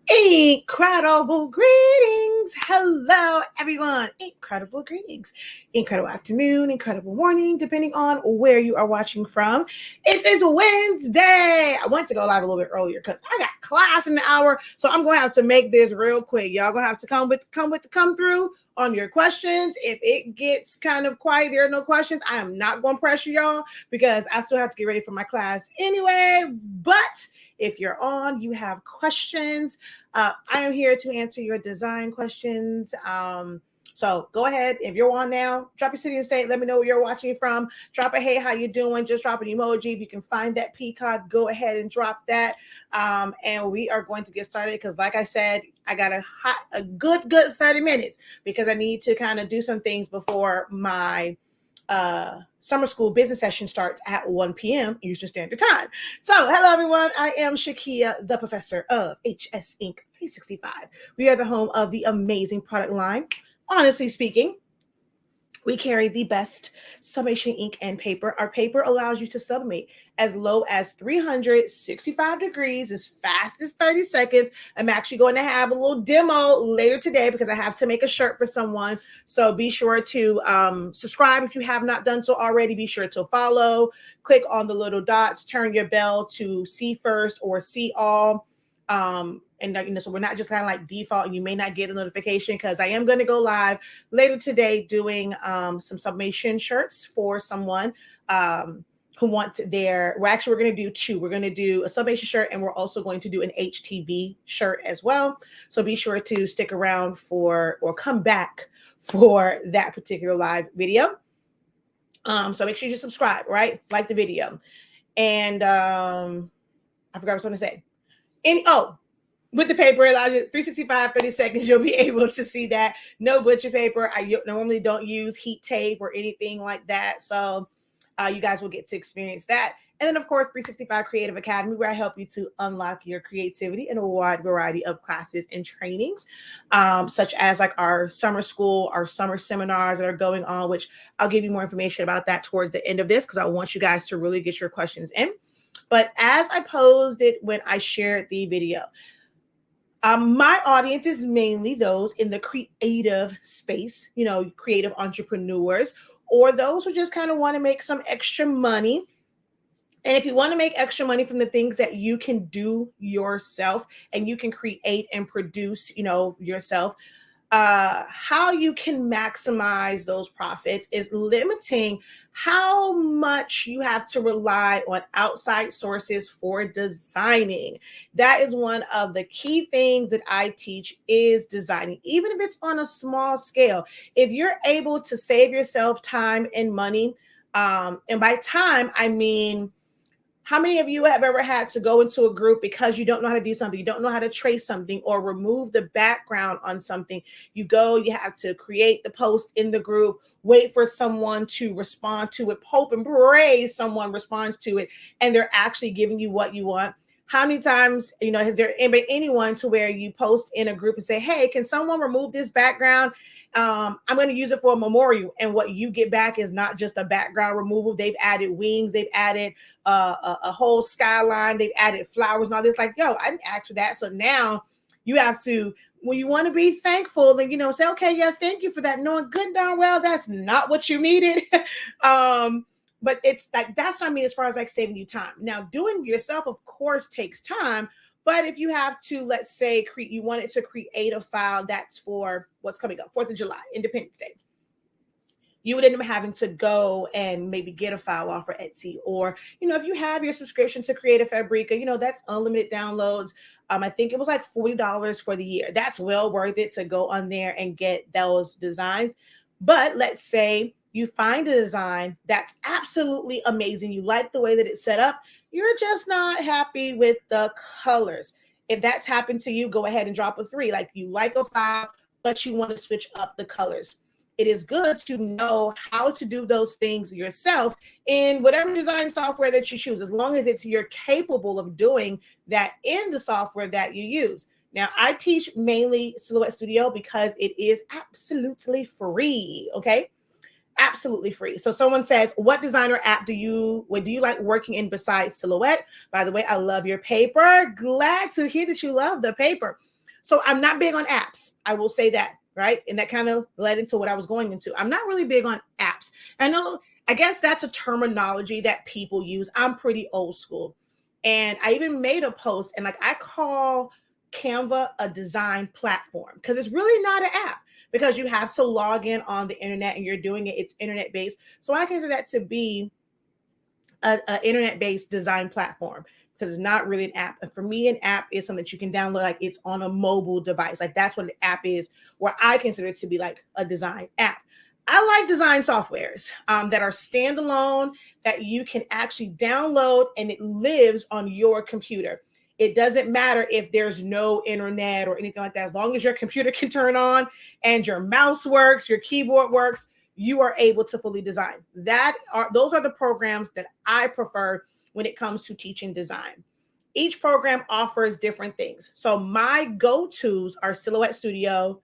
Incredible greetings. Hello, everyone. Incredible greetings. Incredible afternoon, incredible morning, depending on where you are watching from. It is Wednesday. I went to go live a little bit earlier because I got class in an hour. So I'm going to have to make this real quick. Y'all going to have to come through on your questions. If it gets kind of quiet, there are no questions, I am not going to pressure y'all because I still have to get ready for my class anyway. But if you're on, you have questions, I am here to answer your design questions. So go ahead. If you're on now, drop your city and state. Let me know where you're watching from. Drop a hey, how you doing? Just drop an emoji. If you can find that peacock, go ahead and drop that. And we are going to get started because, like I said, I got a good 30 minutes because I need to kind of do some things before my summer school business session starts at 1 p.m. Eastern Standard Time. So, hello everyone. I am Shakeya, the professor of HSINK365. We are the home of the amazing product line. Honestly speaking, we carry the best sublimation ink and paper. Our paper allows you to sublimate as low as 365 degrees, as fast as 30 seconds. I'm actually going to have a little demo later today because I have to make a shirt for someone. So be sure to subscribe if you have not done so already. Be sure to follow. Click on the little dots. Turn your bell to see first or see all. And so we're not just kind of like default, and you may not get a notification, because I am going to go live later today doing some sublimation shirts for someone who wants we're going to do two. We're going to do a sublimation shirt, and we're also going to do an HTV shirt as well. So be sure to stick around or come back for that particular live video. So make sure you subscribe, right? Like the video. And I forgot what I was going to say. With the paper, 365, 30 seconds, you'll be able to see that. No butcher paper. I normally don't use heat tape or anything like that. So you guys will get to experience that. And then, of course, 365 Creative Academy, where I help you to unlock your creativity in a wide variety of classes and trainings, such as like our summer school, our summer seminars that are going on, which I'll give you more information about that towards the end of this, because I want you guys to really get your questions in. But as I posed it when I shared the video, my audience is mainly those in the creative space, creative entrepreneurs, or those who just kind of want to make some extra money. And if you want to make extra money from the things that you can do yourself and you can create and produce, yourself, how you can maximize those profits is limiting how much you have to rely on outside sources for designing. That is one of the key things that I teach, is designing, even if it's on a small scale. If you're able to save yourself time and money, and by time, I mean, how many of you have ever had to go into a group because you don't know how to do something, you don't know how to trace something or remove the background on something? You have to create the post in the group, wait for someone to respond to it, hope and pray someone responds to it, and they're actually giving you what you want. How many times, has there been anyone to where you post in a group and say, hey, can someone remove this background? I'm going to use it for a memorial. And what you get back is not just a background removal. They've added wings. They've added a whole skyline. They've added flowers and all this. Like, yo, I didn't ask for that. So now you have to, when you want to be thankful, and, say, okay, yeah, thank you for that, knowing good darn well that's not what you needed. But it's like, that's what I mean as far as like saving you time. Now, doing it yourself, of course, takes time. But if you have to, let's say, you wanted to create a file that's for what's coming up, 4th of July, Independence Day, you would end up having to go and maybe get a file off for Etsy. Or, if you have your subscription to Creative Fabrica, that's unlimited downloads. I think it was like $40 for the year. That's well worth it to go on there and get those designs. But let's say you find a design that's absolutely amazing. You like the way that it's set up. You're just not happy with the colors. If that's happened to you, go ahead and drop a 3. Like, you like a file, but you want to switch up the colors. It is good to know how to do those things yourself in whatever design software that you choose, as long as you're capable of doing that in the software that you use. Now, I teach mainly Silhouette Studio because it is absolutely free, okay? Absolutely free. So someone says, what designer app do you like working in besides Silhouette? By the way, I love your paper. Glad to hear that you love the paper. So I'm not big on apps. I will say that, right? And that kind of led into what I was going into. I'm not really big on apps. I guess that's a terminology that people use. I'm pretty old school. And I even made a post, and like, I call Canva a design platform, because it's really not an app, because you have to log in on the internet and you're doing it. It's internet based. So I consider that to be an internet based design platform, because it's not really an app. And for me, an app is something that you can download, like it's on a mobile device. Like, that's what an app is, where I consider it to be like a design app. I like design softwares that are standalone, that you can actually download and it lives on your computer. It doesn't matter if there's no internet or anything like that. As long as your computer can turn on and your mouse works, your keyboard works, you are able to fully design. Those are the programs that I prefer when it comes to teaching design. Each program offers different things. So my go-tos are Silhouette Studio,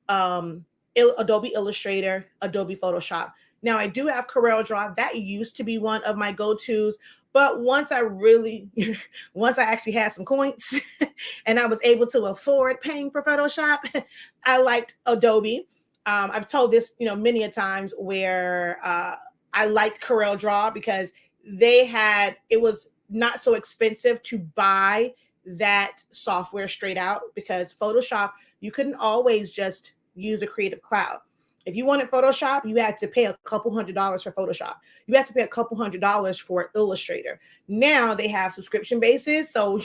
Adobe Illustrator, Adobe Photoshop. Now, I do have CorelDRAW. That used to be one of my go-tos. But once I actually had some coins and I was able to afford paying for Photoshop, I liked Adobe. I've told this, many a times, where I liked CorelDRAW because it was not so expensive to buy that software straight out, because Photoshop, you couldn't always just use a Creative Cloud. If you wanted Photoshop, you had to pay a couple $100s for Photoshop. You had to pay a couple $100s for Illustrator. Now they have subscription basis, so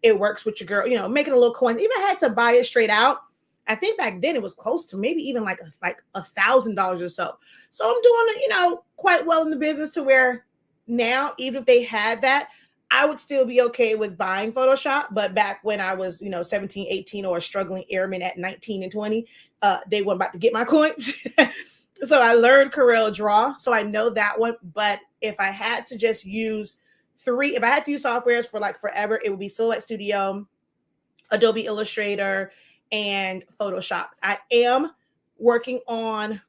it works with your girl. Making a little coin. Even had to buy it straight out. I think back then it was close to maybe even like $1,000 or so. So I'm doing quite well in the business to where now, even if they had that, I would still be okay with buying Photoshop. But back when I was 17, 18, or a struggling airman at 19 and 20, they weren't about to get my coins. So I learned Corel Draw, so I know that one. But if I had to just use if I had to use softwares for like forever, it would be Silhouette Studio, Adobe Illustrator, and Photoshop. I am working on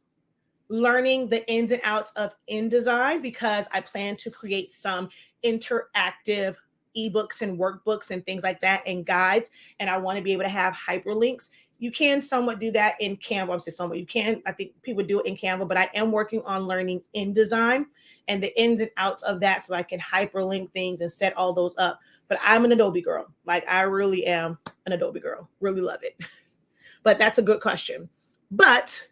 learning the ins and outs of InDesign because I plan to create some interactive ebooks and workbooks and things like that and guides. And I want to be able to have hyperlinks. You can somewhat do that in Canva. I'm saying somewhat. You can. I think people do it in Canva, but I am working on learning InDesign and the ins and outs of that so I can hyperlink things and set all those up. But I'm an Adobe girl. Like, I really am an Adobe girl. Really love it. But that's a good question. But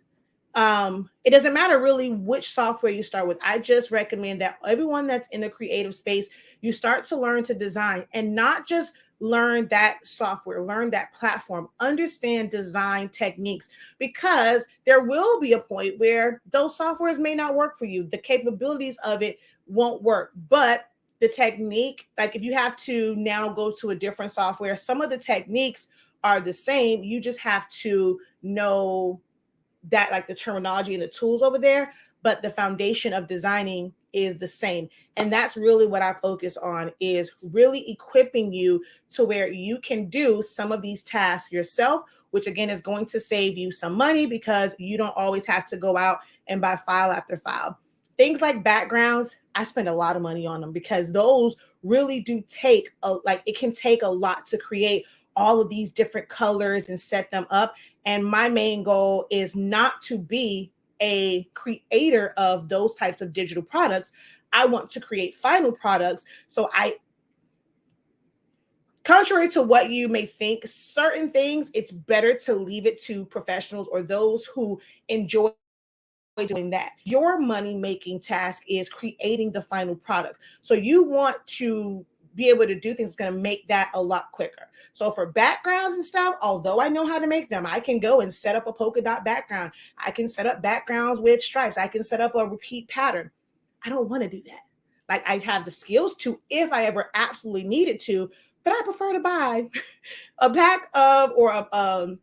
it doesn't matter really which software you start with. I just recommend that everyone that's in the creative space, you start to learn to design, and not just learn that software, learn that platform, understand design techniques, because there will be a point where those softwares may not work for you. The capabilities of it won't work, but the technique, like if you have to now go to a different software, some of the techniques are the same. You just have to know that, like, the terminology and the tools over there, but the foundation of designing is the same. And that's really what I focus on, is really equipping you to where you can do some of these tasks yourself, which again is going to save you some money because you don't always have to go out and buy file after file. Things like backgrounds, I spend a lot of money on them because those really do take it can take a lot to create all of these different colors and set them up. And my main goal is not to be a creator of those types of digital products. I want to create final products. So contrary to what you may think, certain things, it's better to leave it to professionals or those who enjoy doing that. Your money-making task is creating the final product. So you want to be able to do things that's going to make that a lot quicker. So for backgrounds and stuff, although I know how to make them, I can go and set up a polka dot background. I can set up backgrounds with stripes. I can set up a repeat pattern. I don't want to do that. Like, I have the skills to if I ever absolutely needed to, but I prefer to buy a pack of or a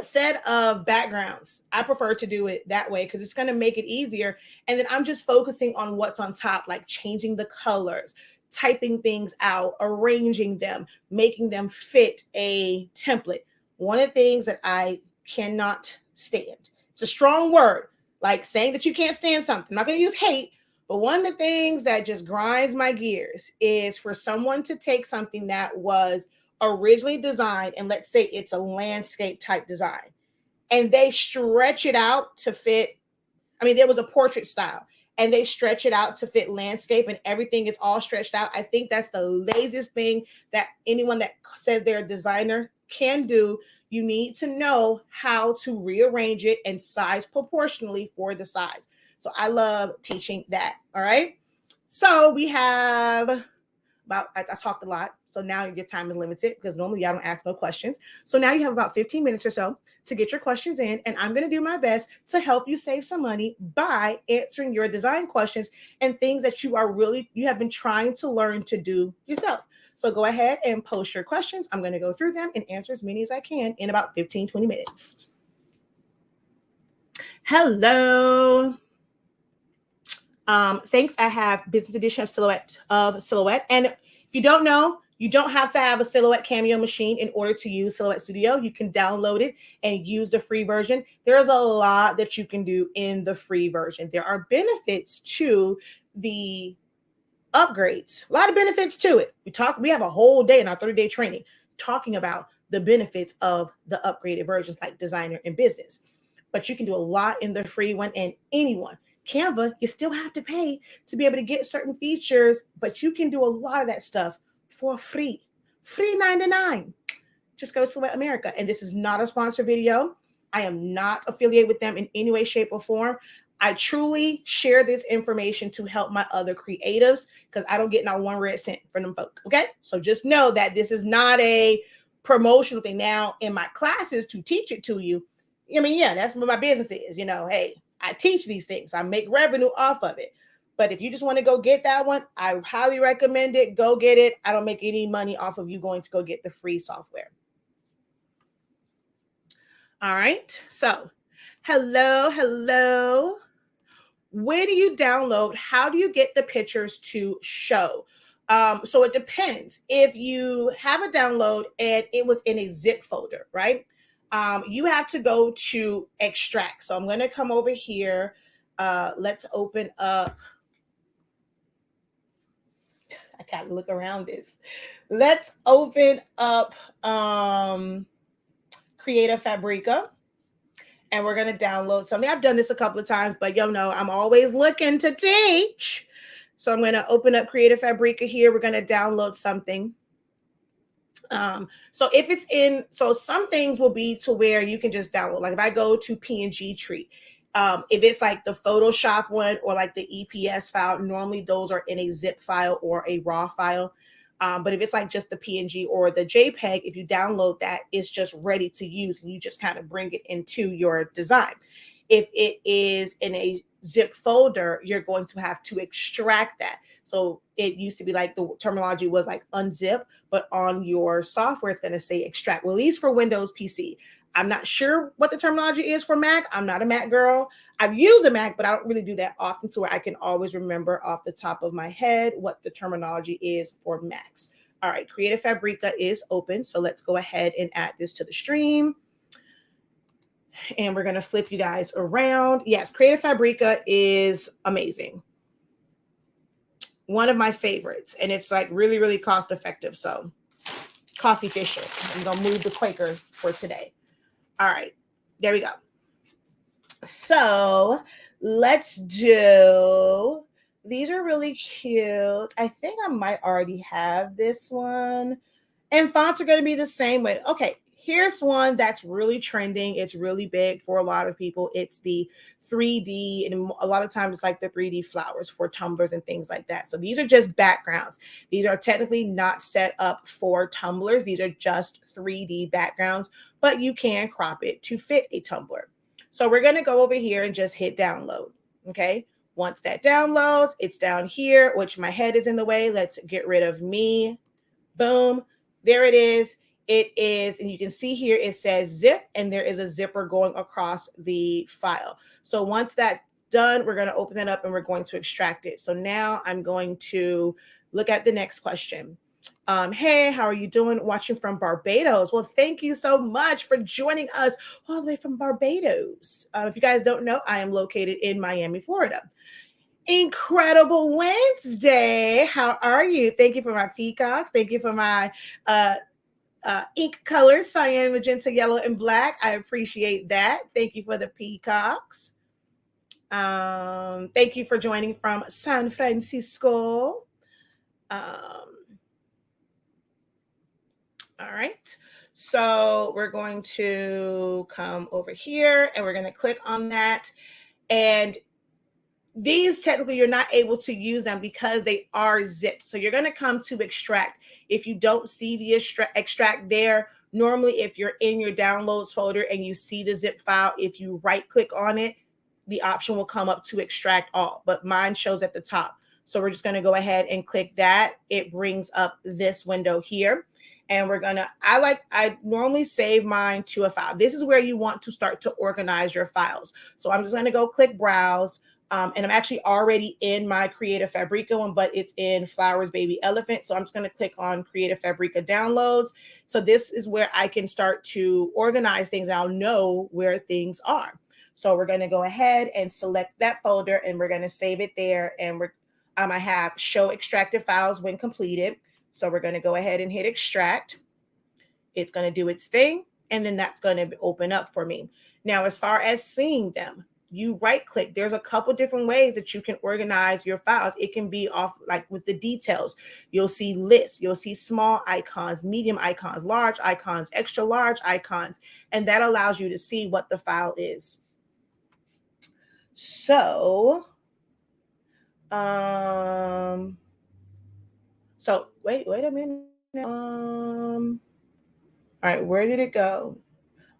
set of backgrounds. I prefer to do it that way because it's going to make it easier. And then I'm just focusing on what's on top, like changing the colors, typing things out, arranging them, making them fit a template. One of the things that I cannot stand, it's a strong word, like saying that you can't stand something. I'm not going to use hate, but one of the things that just grinds my gears is for someone to take something that was originally designed, and let's say it's a landscape type design, and they stretch it out to fit. I mean, there was a portrait style, and they stretch it out to fit landscape, and everything is all stretched out. I think that's the laziest thing that anyone that says they're a designer can do. You need to know how to rearrange it and size proportionally for the size. So I love teaching that. All right. So we have I talked a lot. So now your time is limited because normally y'all don't ask no questions. So now you have about 15 minutes or so to get your questions in. And I'm going to do my best to help you save some money by answering your design questions and things that you have been trying to learn to do yourself. So go ahead and post your questions. I'm going to go through them and answer as many as I can in about 15, 20 minutes. Hello. Thanks. I have business edition of Silhouette. And if you don't know, you don't have to have a Silhouette Cameo machine in order to use Silhouette Studio. You can download it and use the free version. There's a lot that you can do in the free version. There are benefits to the upgrades, a lot of benefits to it. We have a whole day in our 30-day training talking about the benefits of the upgraded versions like Designer and Business. But you can do a lot in the free one, and anyone. Canva, you still have to pay to be able to get certain features, but you can do a lot of that stuff for free. free 99. Just go to Select America. And this is not a sponsored video. I am not affiliated with them in any way, shape, or form. I truly share this information to help my other creatives because I don't get not one red cent from them folk. Okay. So just know that this is not a promotional thing. Now, in my classes to teach it to you, I mean, yeah, that's what my business is. Hey, I teach these things. I make revenue off of it. But if you just want to go get that one, I highly recommend it. Go get it. I don't make any money off of you going to go get the free software. All right. So, hello. Where do you download? How do you get the pictures to show? So it depends. If you have a download and it was in a zip folder, right? You have to go to extract. So I'm going to come over here. Let's open up. I gotta look around this. Let's open up Creative Fabrica. And we're going to download something. I've done this a couple of times, but I'm always looking to teach. So I'm going to open up Creative Fabrica here. We're going to download something. So if it's so some things will be to where you can just download. Like if I go to PNG Tree, if it's like the Photoshop one or like the EPS file, normally those are in a zip file or a raw file. But if it's like just the PNG or the JPEG, if you download that, it's just ready to use and you just kind of bring it into your design. If it is in a zip folder, you're going to have to extract that. So it used to be like the terminology was like unzip, but on your software, it's going to say extract, well, at least for Windows PC. I'm not sure what the terminology is for Mac. I'm not a Mac girl. I've used a Mac, but I don't really do that often to where I can always remember off the top of my head what the terminology is for Macs. All right, Creative Fabrica is open. So let's go ahead and add this to the stream. And we're going to flip you guys around. Yes, Creative Fabrica is amazing. One of my favorites. And it's like really, really cost effective. So cost efficient. I'm going to move the Quaker for today. All right, there we go. So let's do, these are really cute. I think I might already have this one. And fonts are going to be the same way. Okay, here's one that's really trending. It's really big for a lot of people. It's the 3D, and a lot of times it's like the 3D flowers for tumblers and things like that. So these are just backgrounds. These are technically not set up for tumblers. These are just 3D backgrounds, but you can crop it to fit a tumbler. So we're going to go over here and just hit download. Okay. Once that downloads, it's down here, which my head is in the way. Let's get rid of me. Boom. There it is. It is, and you can see here, it says zip, and there is a zipper going across the file. So once that's done, we're going to open it up and we're going to extract it. So now I'm going to look at the next question. Hey, how are you doing? Watching from Barbados. Well, thank you so much for joining us all the way from Barbados. If you guys don't know, I am located in Miami, Florida. Incredible Wednesday. How are you? Thank you for my peacocks. Thank you for my ink colors, cyan, magenta, yellow, and black. I appreciate that. Thank you for the peacocks. Thank you for joining from San Francisco. All right. So we're going to come over here and we're going to click on that. And these technically you're not able to use them because they are zipped. So you're going to come to extract. If you don't see the extract there, normally if you're in your downloads folder and you see the zip file, if you right click on it, the option will come up to extract all, but mine shows at the top. So we're just going to go ahead and click that. It brings up this window here. And we're going to, I normally save mine to a file. This is where you want to start to organize your files. So I'm just going to go click browse. And I'm actually already in my Creative Fabrica one, but it's in Flowers Baby Elephant. So I'm just going to click on Creative Fabrica downloads. So this is where I can start to organize things. I'll know where things are. So we're going to go ahead and select that folder and we're going to save it there. And I have show extracted files when completed. So we're going to go ahead and hit extract. It's going to do its thing. And then that's going to open up for me. Now, as far as seeing them, you right click. There's a couple different ways that you can organize your files. It can be off like with the details. You'll see lists, you'll see small icons, medium icons, large icons, extra large icons, and that allows you to see what the file is. So, wait a minute. All right, where did it go?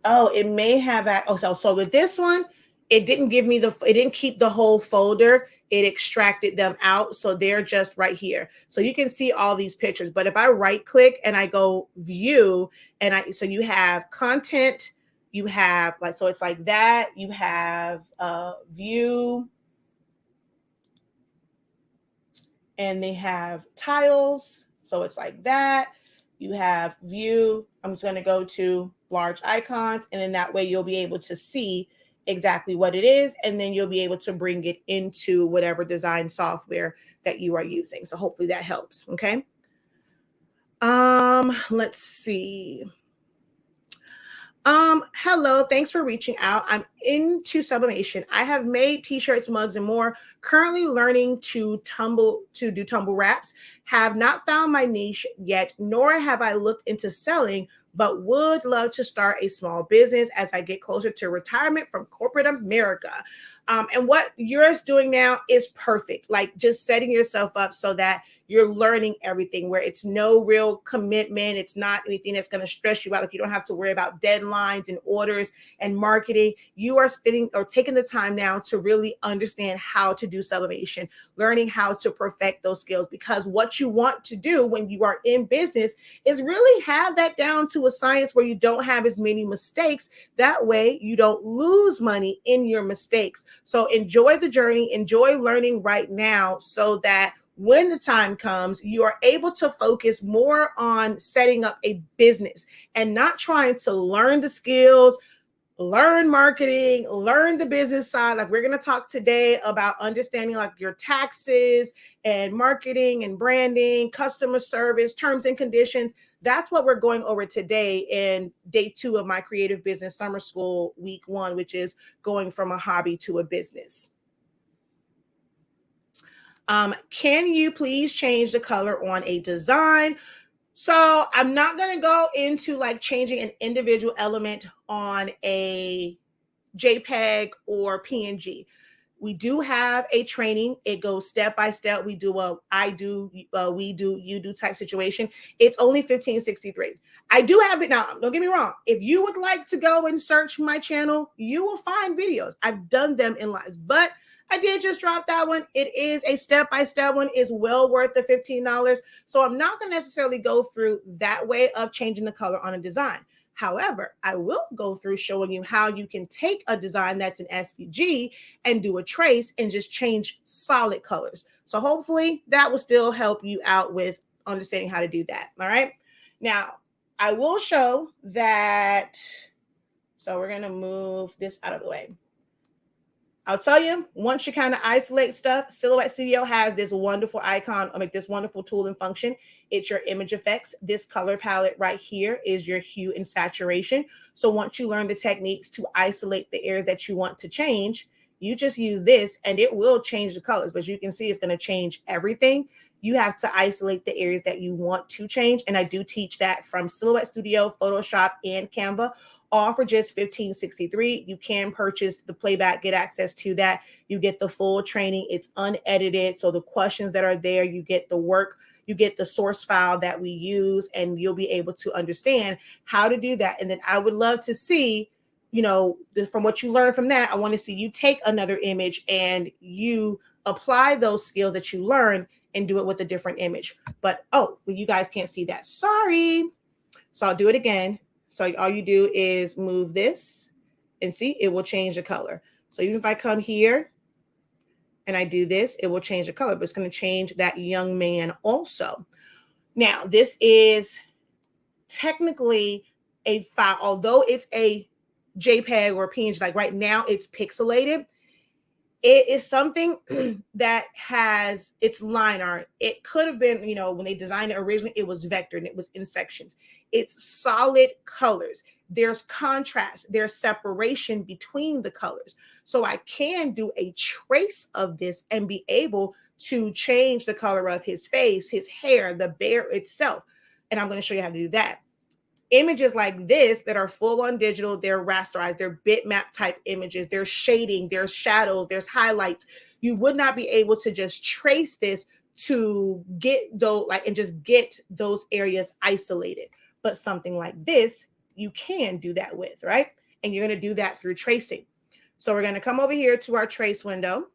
Oh, it may have. So with this one, it didn't give me it didn't keep the whole folder. It extracted them out. So they're just right here. So you can see all these pictures. But if I right click and I go view, so you have content, you have so it's like that. You have view, and they have tiles. So it's like that. You have view. I'm just going to go to large icons, and then that way you'll be able to see exactly what it is, and then you'll be able to bring it into whatever design software that you are using. So hopefully that helps. Okay. Let's see. Hello, thanks for reaching out. I'm into sublimation. I have made t-shirts, mugs, and more. Currently learning to do tumble wraps. Have not found my niche yet, nor have I looked into selling, but would love to start a small business as I get closer to retirement from corporate America. And what you're doing now is perfect. Like just setting yourself up so that you're learning everything, where it's no real commitment. It's not anything that's going to stress you out. Like you don't have to worry about deadlines and orders and marketing. You are taking the time now to really understand how to do sublimation, learning how to perfect those skills, because what you want to do when you are in business is really have that down to a science where you don't have as many mistakes. That way you don't lose money in your mistakes. So enjoy the journey, enjoy learning right now, so that when the time comes, you are able to focus more on setting up a business and not trying to learn the skills, learn marketing, learn the business side. Like we're going to talk today about understanding like your taxes and marketing and branding, customer service, terms and conditions. That's what we're going over today in day 2 of my creative business summer school, week 1, which is going from a hobby to a business. Can you please change the color on a design? So I'm not going to go into like changing an individual element on a JPEG or PNG. We do have a training. It goes step by step. We do a I do, we do, you do type situation. It's only $15.63. I do have it now. Don't get me wrong. If you would like to go and search my channel, you will find videos. I've done them in lives, but I did just drop that one. It is a step-by-step one. It's well worth the $15. So I'm not going to necessarily go through that way of changing the color on a design. However, I will go through showing you how you can take a design that's an SVG and do a trace and just change solid colors. So hopefully that will still help you out with understanding how to do that. All right. Now, I will show that. So we're going to move this out of the way. I'll tell you, once you kind of isolate stuff, Silhouette Studio has this wonderful icon, this wonderful tool and function. It's your image effects. This color palette right here is your hue and saturation. So once you learn the techniques to isolate the areas that you want to change, you just use this and it will change the colors. But you can see it's going to change everything. You have to isolate the areas that you want to change. And I do teach that from Silhouette Studio, Photoshop, and Canva, all for just $15.63. You can purchase the playback, get access to that. You get the full training. It's unedited. So the questions that are there, you get the work, you get the source file that we use, and you'll be able to understand how to do that. And then I would love to see, from what you learn from that, I want to see you take another image and you apply those skills that you learned and do it with a different image. But, you guys can't see that. Sorry. So I'll do it again. So all you do is move this and see, it will change the color. So even if I come here and I do this, it will change the color, but it's going to change that young man also. Now, this is technically a file, although it's a JPEG or PNG, like right now it's pixelated. it is something that has its line art. It could have been, when they designed it originally, it was vector and it was in sections. It's solid colors. There's contrast, there's separation between the colors. So I can do a trace of this and be able to change the color of his face, his hair, the bear itself. And I'm going to show you how to do that. Images like this that are full on digital, they're rasterized, they're bitmap type images, there's shading, there's shadows, there's highlights. You would not be able to just trace this to get those, and just get those areas isolated. But something like this, you can do that with, right? And you're going to do that through tracing. So we're going to come over here to our trace window.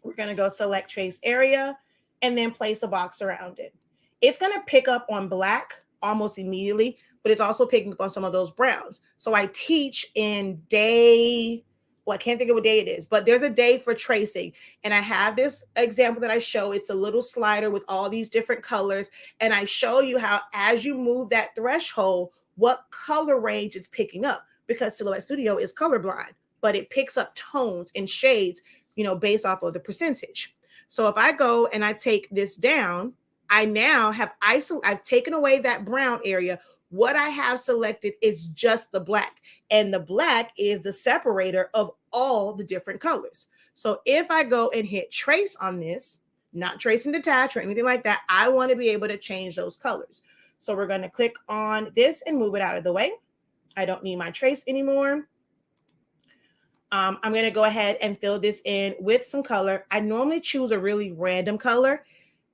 We're going to go select trace area and then place a box around it. It's going to pick up on black almost immediately, but it's also picking up on some of those browns. So I teach in day, I can't think of what day it is, but there's a day for tracing. And I have this example that I show. It's a little slider with all these different colors. And I show you how, as you move that threshold, what color range it's picking up, because Silhouette Studio is colorblind, but it picks up tones and shades, based off of the percentage. So if I go and I take this down, I now have I've taken away that brown area. What I have selected is just the black, and the black is the separator of all the different colors. So if I go and hit trace on this, not trace and detach or anything like that, I want to be able to change those colors. So we're going to click on this and move it out of the way. I don't need my trace anymore. I'm going to go ahead and fill this in with some color. I normally choose a really random color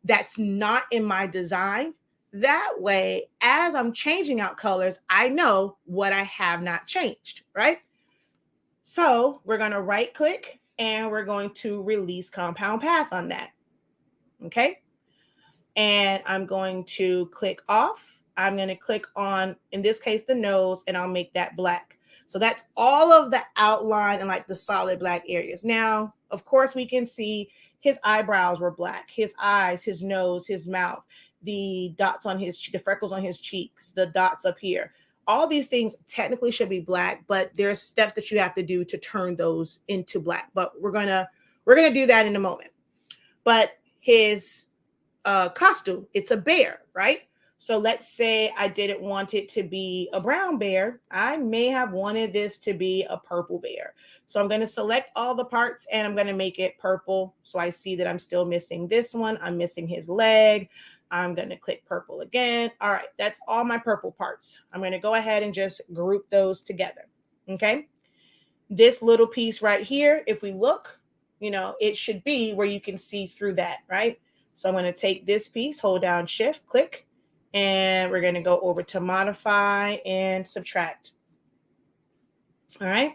that's not in my design. That way, as I'm changing out colors, I know what I have not changed, right? So we're going to right click and we're going to release compound path on that. Okay. And I'm going to click off. I'm going to click on, in this case, the nose, and I'll make that black. So that's all of the outline and the solid black areas. Now, of course, we can see his eyebrows were black, his eyes, his nose, his mouth, the dots on the freckles on his cheeks, the dots up here. All these things technically should be black, but there's steps that you have to do to turn those into black. But we're gonna do that in a moment. But his costume, it's a bear, right? So let's say I didn't want it to be a brown bear. I may have wanted this to be a purple bear. So I'm going to select all the parts and I'm going to make it purple. So I see that I'm still missing this one. I'm missing his leg. I'm going to click purple again. All right, that's all my purple parts. I'm going to go ahead and just group those together. Okay. This little piece right here, if we look, it should be where you can see through that, right? So I'm going to take this piece, hold down shift, click, and we're going to go over to modify and subtract. All right.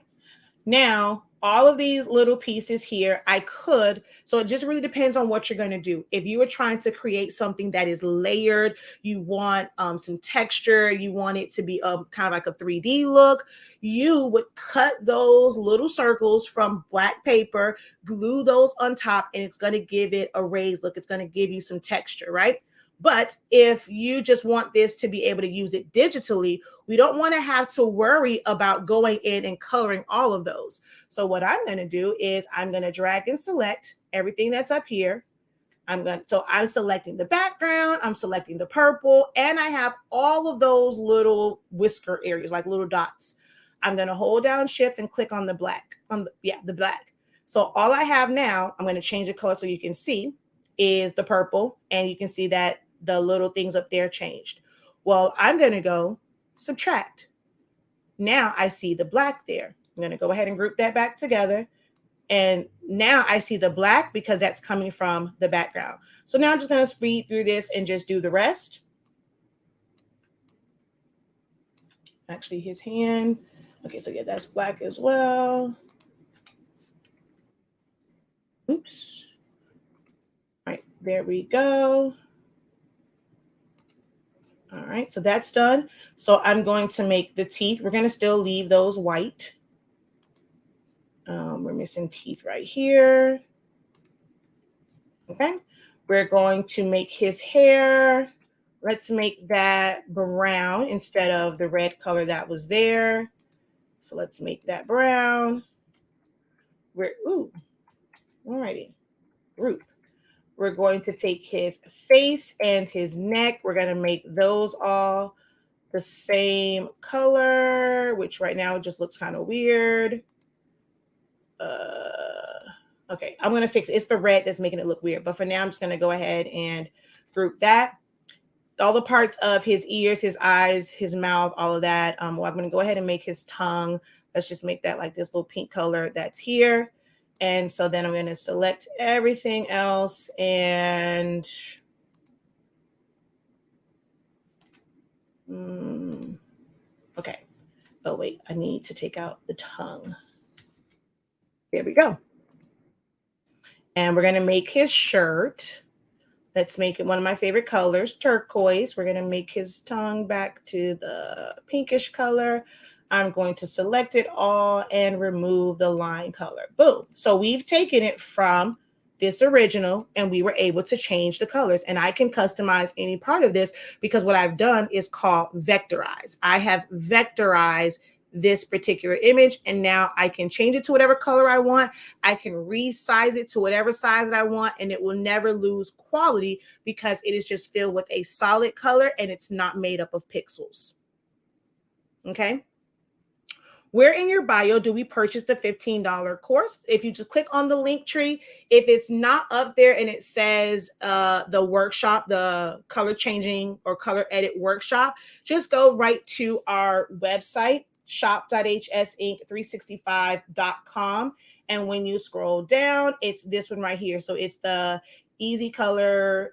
Now, all of these little pieces here, so it just really depends on what you're going to do. If you are trying to create something that is layered, you want some texture, you want it to be kind of like a 3D look, you would cut those little circles from black paper, glue those on top, and it's going to give it a raised look. It's going to give you some texture, right? But if you just want this to be able to use it digitally, we don't want to have to worry about going in and coloring all of those. So what I'm going to do is I'm going to drag and select everything that's up here. So I'm selecting the background, I'm selecting the purple, and I have all of those little whisker areas, like little dots. I'm going to hold down shift and click on the black, the black. So all I have now, I'm going to change the color so you can see, is the purple, and you can see that the little things up there changed. Well, I'm going to go subtract. Now I see the black there. I'm going to go ahead and group that back together. And now I see the black because that's coming from the background. So now I'm just going to speed through this and just do the rest. Actually, his hand. Okay, so yeah, that's black as well. Oops. All right, there we go. All right, so that's done. So I'm going to make the teeth. We're going to still leave those white. We're missing teeth right here. Okay, we're going to make his hair. Let's make that brown instead of the red color that was there. So let's make that brown. Alrighty, group. We're going to take his face and his neck. We're going to make those all the same color, which right now just looks kind of weird. Okay, I'm going to fix it. It's the red that's making it look weird. But for now, I'm just going to go ahead and group that. All the parts of his ears, his eyes, his mouth, all of that. Well, I'm going to go ahead and make his tongue. Let's just make that like this little pink color that's here. And so then I'm going to select everything else and okay. Oh, wait, I need to take out the tongue. There we go. And we're going to make his shirt. Let's make it one of my favorite colors, turquoise. We're going to make his tongue back to the pinkish color. I'm going to select it all and remove the line color. Boom. So we've taken it from this original and we were able to change the colors. And I can customize any part of this because what I've done is called vectorize. I have vectorized this particular image and now I can change it to whatever color I want. I can resize it to whatever size that I want and it will never lose quality because it is just filled with a solid color and it's not made up of pixels. Okay. Where in your bio do we purchase the $15 course? If you just click on the link tree, if it's not up there and it says the workshop, the color changing or color edit workshop, just go right to our website, shop.hsink365.com. And when you scroll down, it's this one right here. So it's the easy color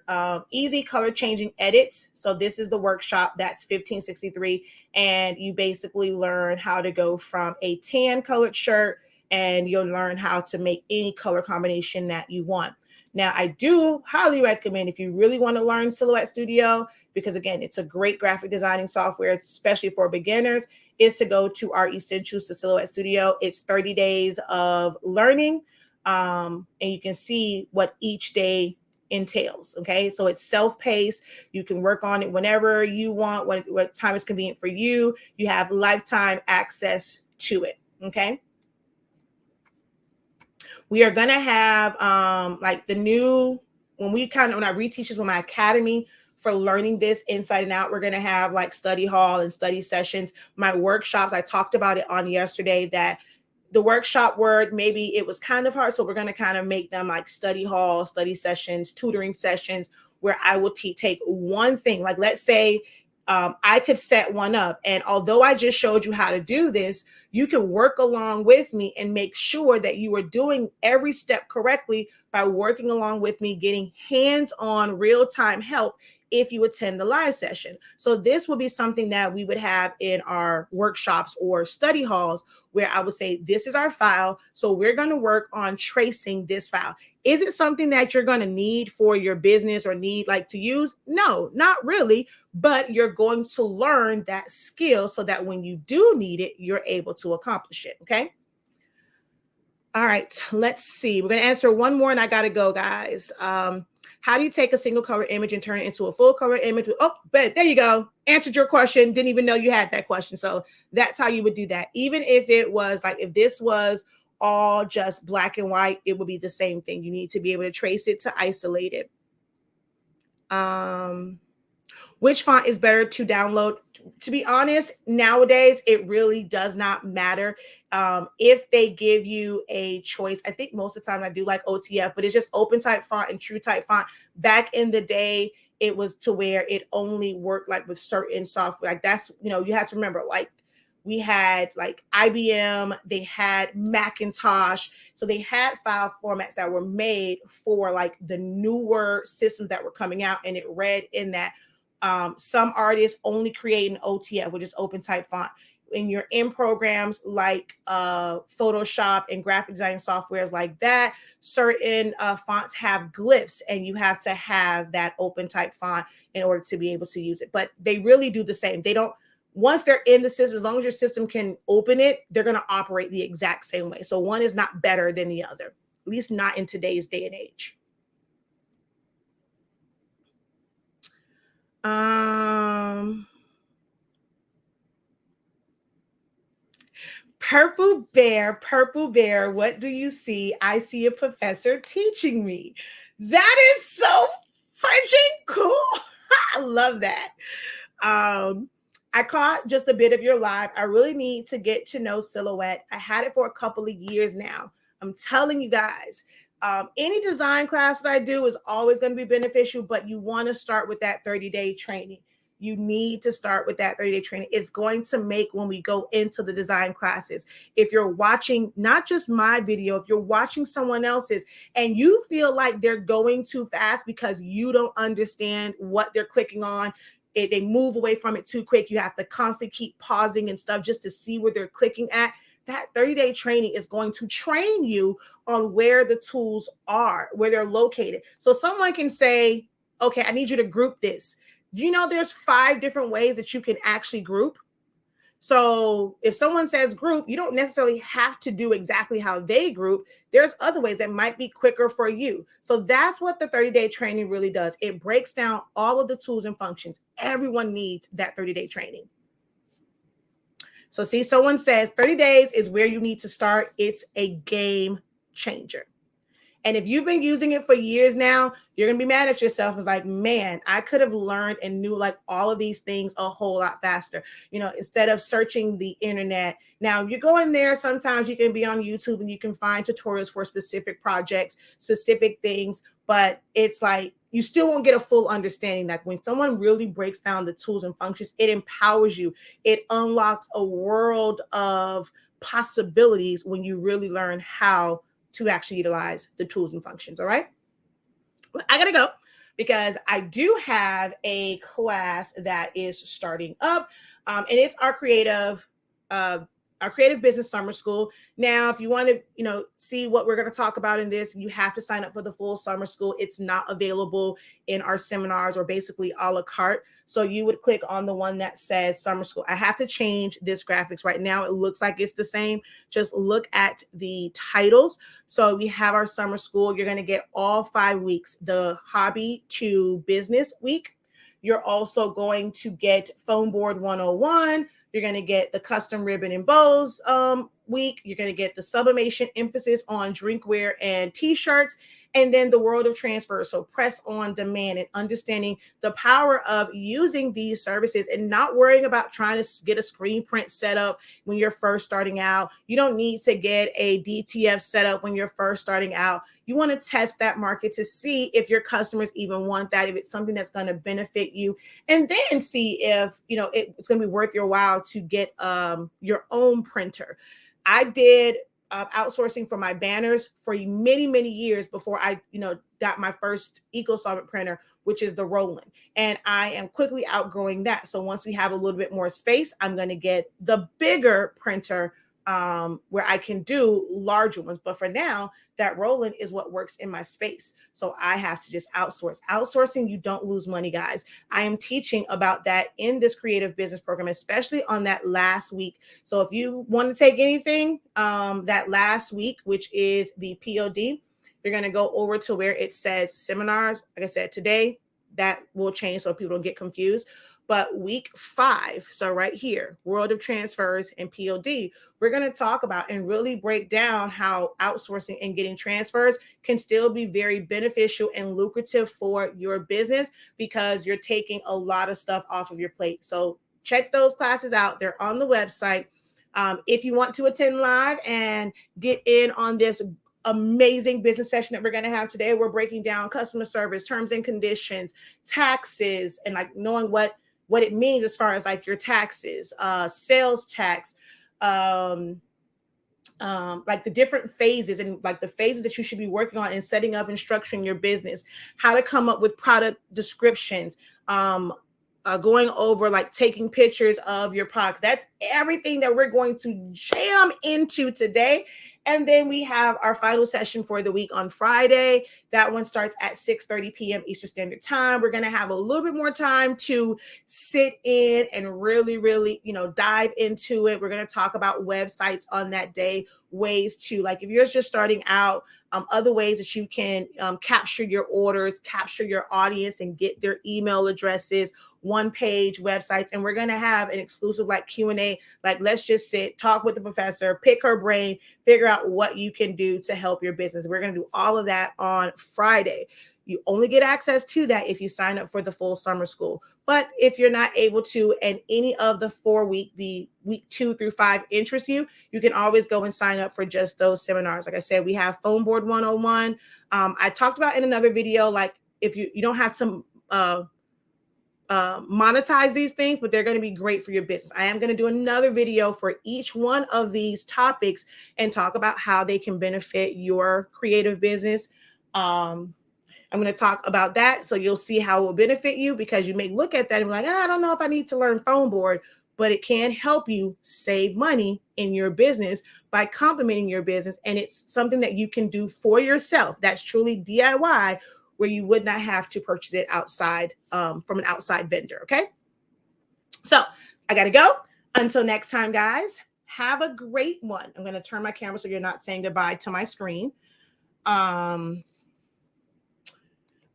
changing edits. So this is the workshop that's $15.63, and you basically learn how to go from a tan colored shirt and you'll learn how to make any color combination that you want. Now, I do highly recommend if you really want to learn Silhouette Studio, because again, it's a great graphic designing software, especially for beginners, is to go to our Essentials to Silhouette Studio. It's 30 days of learning. And you can see what each day entails. Okay, so it's self-paced. You can work on it whenever you want, what time is convenient for you. You have lifetime access to it. Okay, we are gonna have like the new when I reteach this with my academy for learning this inside and out. We're gonna have like study hall and study sessions. My workshops, I talked about it on yesterday that the workshop word, maybe it was kind of hard. So we're going to kind of make them like study hall, study sessions, tutoring sessions, where I will take one thing. Like, let's say I could set one up. And although I just showed you how to do this, you can work along with me and make sure that you are doing every step correctly by working along with me, getting hands-on real-time help if you attend the live session. So this will be something that we would have in our workshops or study halls, where I would say, this is our file. So we're going to work on tracing this file. Is it something that you're going to need for your business or need like to use? No, not really. But you're going to learn that skill so that when you do need it, you're able to accomplish it. Okay. All right, let's see. We're going to answer one more and I got to go, guys. How do you take a single color image and turn it into a full color image? Oh, but there you go. Answered your question. Didn't even know you had that question. So that's how you would do that. Even if it was like, if this was all just black and white, it would be the same thing. You need to be able to trace it to isolate it. Which font is better to download? To be honest, nowadays, it really does not matter. If they give you a choice, I think most of the time I do like OTF, but it's just open type font and true type font. Back in the day, it was to where it only worked like with certain software. Like that's, you have to remember, like we had like IBM, they had Macintosh. So they had file formats that were made for like the newer systems that were coming out, and it read in that. Some artists only create an OTF, which is open type font. When you're in programs like Photoshop and graphic design softwares like that, certain fonts have glyphs, and you have to have that open type font in order to be able to use it. But they really do the same. They don't, once they're in the system, as long as your system can open it, they're going to operate the exact same way. So one is not better than the other, at least not in today's day and age. Purple bear, what do you see? I see a professor teaching me. That is so freaking cool. I love that. I caught just a bit of your live. I really need to get to know Silhouette. I had it for a couple of years now. I'm telling you guys, any design class that I do is always going to be beneficial, but you want to start with that 30-day training. You need to start with that 30-day training. It's going to make when we go into the design classes. If you're watching not just my video, if you're watching someone else's and you feel like they're going too fast because you don't understand what they're clicking on, they move away from it too quick. You have to constantly keep pausing and stuff just to see where they're clicking at. That 30-day training is going to train you on where the tools are, where they're located. So someone can say, okay, I need you to group this. Do you know there's 5 different ways that you can actually group? So if someone says group, you don't necessarily have to do exactly how they group. There's other ways that might be quicker for you. So that's what the 30-day training really does. It breaks down all of the tools and functions. Everyone needs that 30-day training. So see, someone says 30 days is where you need to start. It's a game changer. And if you've been using it for years now, you're going to be mad at yourself. It's like, man, I could have learned and knew like all of these things a whole lot faster, you know, instead of searching the internet. Now you go in there, sometimes you can be on YouTube and you can find tutorials for specific projects, specific things, but it's like, you still won't get a full understanding. Like when someone really breaks down the tools and functions, it empowers you. It unlocks a world of possibilities when you really learn how to actually utilize the tools and functions. All right. Well, I got to go because I do have a class that is starting up and it's our creative business summer school. Now, if you want to, see what we're going to talk about in this, you have to sign up for the full summer school. It's not available in our seminars or basically a la carte. So you would click on the one that says summer school. I have to change this graphics right now. It looks like it's the same. Just look at the titles. So we have our summer school. You're going to get all 5 weeks, the hobby to business week. You're also going to get foam board 101. You're going to get the custom ribbon and bows week. You're going to get the sublimation emphasis on drinkware and t-shirts, and then the world of transfer. So press on demand and understanding the power of using these services and not worrying about trying to get a screen print set up when you're first starting out. You don't need to get a DTF set up when you're first starting out. You want to test that market to see if your customers even want that, if it's something that's going to benefit you, and then see if it's going to be worth your while to get your own printer. I did outsourcing for my banners for many, many years before I, got my first eco-solvent printer, which is the Roland. And I am quickly outgrowing that. So once we have a little bit more space, I'm going to get the bigger printer where I can do larger ones. But for now, that Roland is what works in my space. So I have to just outsource. Outsourcing, you don't lose money, guys. I am teaching about that in this creative business program, especially on that last week. So if you want to take anything that last week, which is the POD, you're going to go over to where it says seminars. Like I said, today, that will change so people don't get confused. But week 5, so right here, World of Transfers and POD, we're going to talk about and really break down how outsourcing and getting transfers can still be very beneficial and lucrative for your business because you're taking a lot of stuff off of your plate. So check those classes out. They're on the website. If you want to attend live and get in on this amazing business session that we're going to have today, we're breaking down customer service, terms and conditions, taxes, and like knowing what it means as far as like your taxes, sales tax, like the different phases and like the phases that you should be working on in setting up and structuring your business, how to come up with product descriptions, going over like taking pictures of your products. That's everything that we're going to jam into today. And then we have our final session for the week on Friday. That one starts at 6:30 p.m. Eastern Standard Time. We're going to have a little bit more time to sit in and really, really, dive into it. We're going to talk about websites on that day, ways to, like, if you're just starting out, other ways that you can capture your orders, capture your audience and get their email addresses, one-page websites, and we're going to have an exclusive like Q&A, like let's just sit, talk with the professor, pick her brain, figure out what you can do to help your business. We're going to do all of that on Friday. You only get access to that if you sign up for the full summer school. But if you're not able to, and any of the 4-week, the week 2 through 5 interests you, you can always go and sign up for just those seminars. Like I said, we have Phone Board 101. I talked about in another video, like if you don't have to monetize these things, but they're going to be great for your business. I am going to do another video for each one of these topics and talk about how they can benefit your creative business. I'm going to talk about that, so you'll see how it will benefit you, because you may look at that and be like, I don't know if I need to learn phone board, but it can help you save money in your business by complementing your business. And it's something that you can do for yourself. That's truly DIY, where you would not have to purchase it outside from an outside vendor. Okay. So I got to go. Until next time, guys, have a great one. I'm going to turn my camera so you're not saying goodbye to my screen.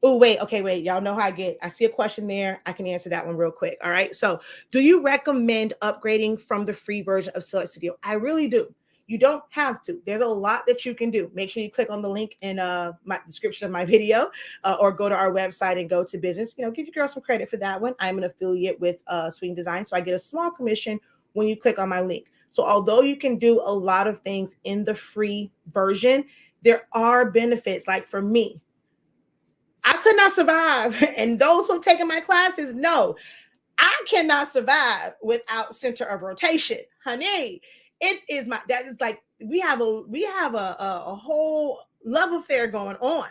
Oh, wait. Okay, wait. Y'all know how I see a question there. I can answer that one real quick. All right. So do you recommend upgrading from the free version of Select Studio? I really do. You don't have to. There's a lot that you can do. Make sure you click on the link in my description of my video, or go to our website and go to business. Give your girl some credit for that one. I'm an affiliate with Swing Design, so I get a small commission when you click on my link. So although you can do a lot of things in the free version, there are benefits. Like for me, I could not survive. And those who have taken my classes know I cannot survive without center of rotation. Honey, that is like, we have a whole love affair going on.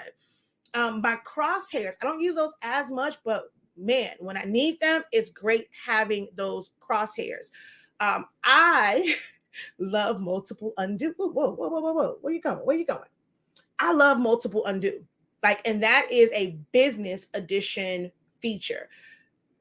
My crosshairs, I don't use those as much, but man, when I need them, it's great having those crosshairs. I love multiple undo. Whoa. Where you going? I love multiple undo. And that is a business edition feature.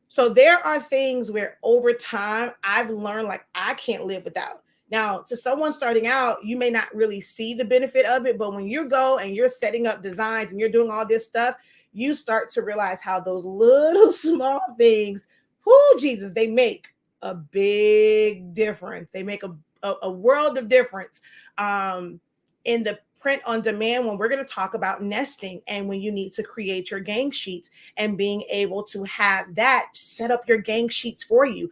So there are things where over time I've learned, like, I can't live without. Now, to someone starting out, you may not really see the benefit of it, but when you go and you're setting up designs and you're doing all this stuff, you start to realize how those little small things, Jesus, they make a big difference. They make a world of difference in the print on demand, when we're going to talk about nesting, and when you need to create your gang sheets and being able to have that set up your gang sheets for you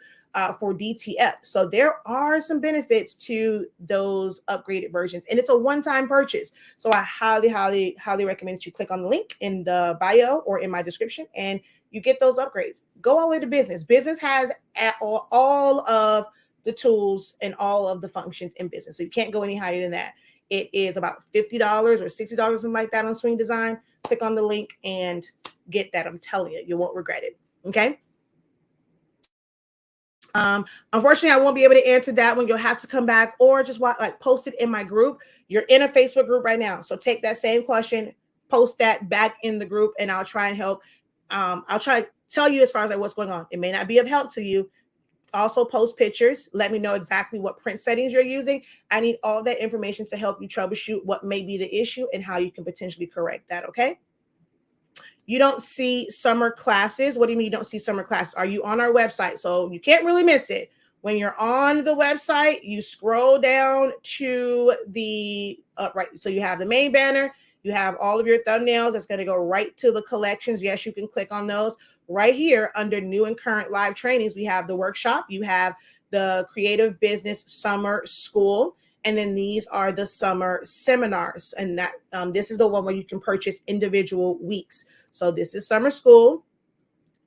for DTF. So there are some benefits to those upgraded versions, and it's a one-time purchase. So I highly recommend that you click on the link in the bio or in my description, and you get those upgrades. Go all the way to business. Business has all of the tools and all of the functions in business. So you can't go any higher than that. It is about $50 or $60, something like that on Swing Design. Click on the link and get that. I'm telling you, you won't regret it. Okay. Unfortunately, I won't be able to answer that one. You'll have to come back or just post it in my group. You're in a Facebook group right now. So take that same question, post that back in the group, and I'll try and help. I'll try to tell you as far as what's going on. It may not be of help to you. Also post pictures. Let me know exactly what print settings you're using. I need all that information to help you troubleshoot what may be the issue and how you can potentially correct that. Okay. You don't see summer classes. What do you mean you don't see summer classes? Are you on our website? So you can't really miss it. When you're on the website, you scroll down to the right. So you have the main banner. You have all of your thumbnails. That's going to go right to the collections. Yes, you can click on those. Right here under new and current live trainings, we have the workshop. You have the creative business summer school. And then these are the summer seminars. And that this is the one where you can purchase individual weeks. So this is summer school,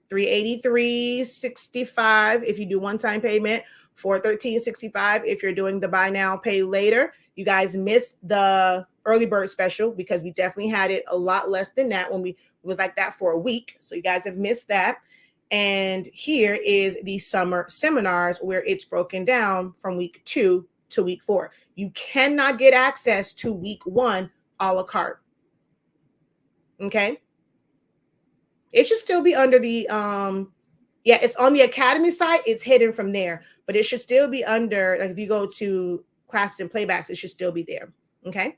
$383.65 if you do one-time payment, $413.65 if you're doing the buy now, pay later. You guys missed the early bird special because we definitely had it a lot less than that when it was like that for a week. So you guys have missed that. And here is the summer seminars where it's broken down from week 2 to week 4. You cannot get access to week 1 a la carte. Okay. It should still be under the, it's on the Academy site. It's hidden from there, but it should still be under, like if you go to classes and playbacks, it should still be there. Okay.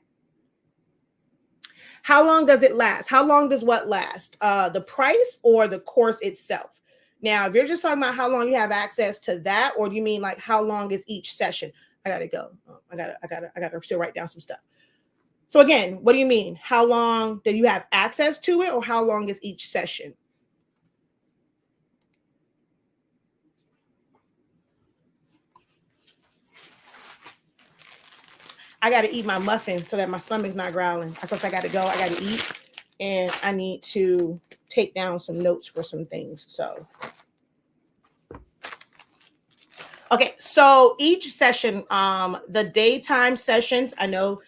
How long does it last? How long does what last? The price or the course itself? Now, if you're just talking about how long you have access to that, or do you mean like how long is each session? I gotta go. I gotta still write down some stuff. So again, what do you mean? How long do you have access to it, or how long is each session? I got to eat my muffin so that my stomach's not growling. I suppose I got to go. I got to eat, and I need to take down some notes for some things. So, okay. So each session, the daytime sessions, I know,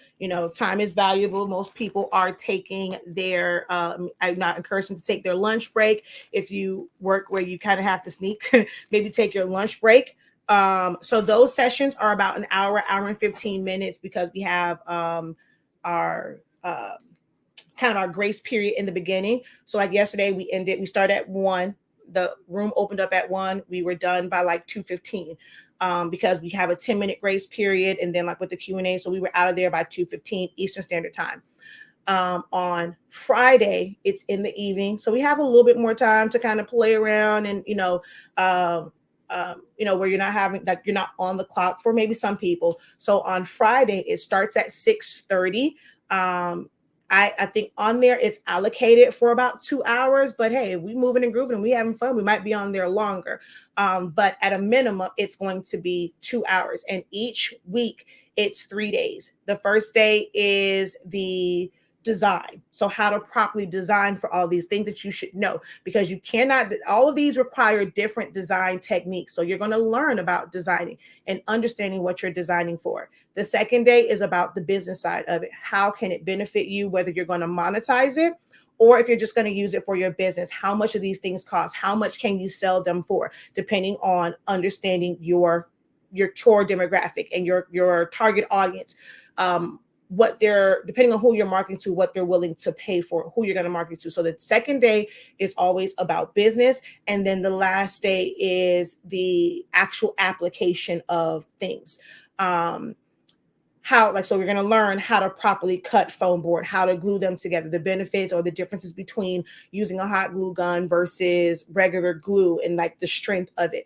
time is valuable. Most people are taking their, I'm not encouraging to take their lunch break. If you work where you kind of have to sneak, maybe take your lunch break. So those sessions are about an hour and 15 minutes, because we have our kind of our grace period in the beginning. So like yesterday, we started at 1. The room opened up at 1. We were done by like 2:15, because we have a 10-minute grace period, and then like with the Q&A, so we were out of there by 2:15 Eastern Standard Time. On Friday, it's in the evening, so we have a little bit more time to kind of play around, and where you're not having, like, you're not on the clock for maybe some people. So on Friday, it starts at 6:30. I think on there it's allocated for about 2 hours, but hey, we moving and grooving and we having fun, we might be on there longer. But at a minimum, it's going to be 2 hours, and each week it's 3 days. The first day is the design. So how to properly design for all these things that you should know, because you cannot, all of these require different design techniques. So you're going to learn about designing and understanding what you're designing for. The second day is about the business side of it. How can it benefit you, whether you're going to monetize it or if you're just going to use it for your business? How much of these things cost? How much can you sell them for? Depending on understanding your core demographic and your target audience. What they're, depending on who you're marketing to, what they're willing to pay for, who you're going to market to. So the second day is always about business. And then the last day is the actual application of things. So we're going to learn how to properly cut foam board, how to glue them together, the benefits or the differences between using a hot glue gun versus regular glue, and like the strength of it.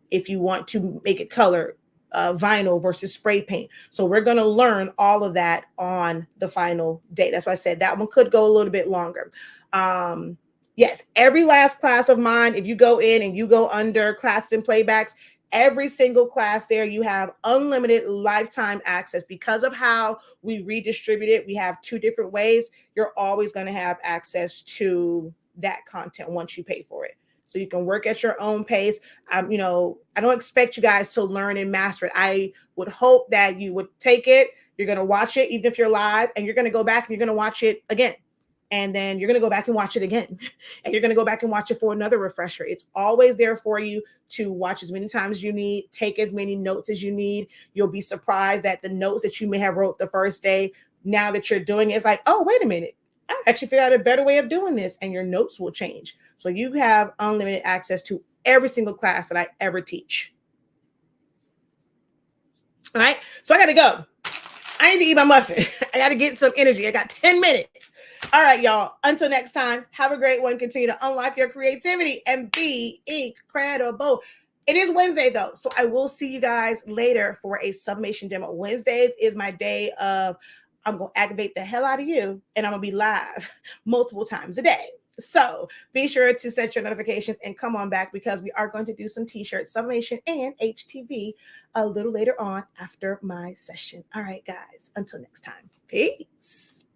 If you want to make it color, vinyl versus spray paint. So we're going to learn all of that on the final day. That's why I said that one could go a little bit longer. Yes, every last class of mine, if you go in and you go under classes and playbacks, every single class there, you have unlimited lifetime access. Because of how we redistribute it, we have 2 different ways. You're always going to have access to that content once you pay for it. So you can work at your own pace. I don't expect you guys to learn and master it. I would hope that you would take it. You're going to watch it, even if you're live, and you're going to go back and you're going to watch it again. And then you're going to go back and watch it again. And you're going to go back and watch it for another refresher. It's always there for you to watch as many times as you need, take as many notes as you need. You'll be surprised that the notes that you may have wrote the first day, now that you're doing it, it's like, oh, wait a minute. I actually figured out a better way of doing this, and your notes will change. So you have unlimited access to every single class that I ever teach. All right. So I got to go. I need to eat my muffin. I got to get some energy. I got 10 minutes. All right, y'all. Until next time, have a great one. Continue to unlock your creativity and be incredible. It is Wednesday, though, so I will see you guys later for a sublimation demo. Wednesdays is my day of, I'm going to activate the hell out of you, and I'm going to be live multiple times a day. So be sure to set your notifications and come on back, because we are going to do some t-shirts, sublimation, and HTV a little later on after my session. All right, guys, until next time. Peace.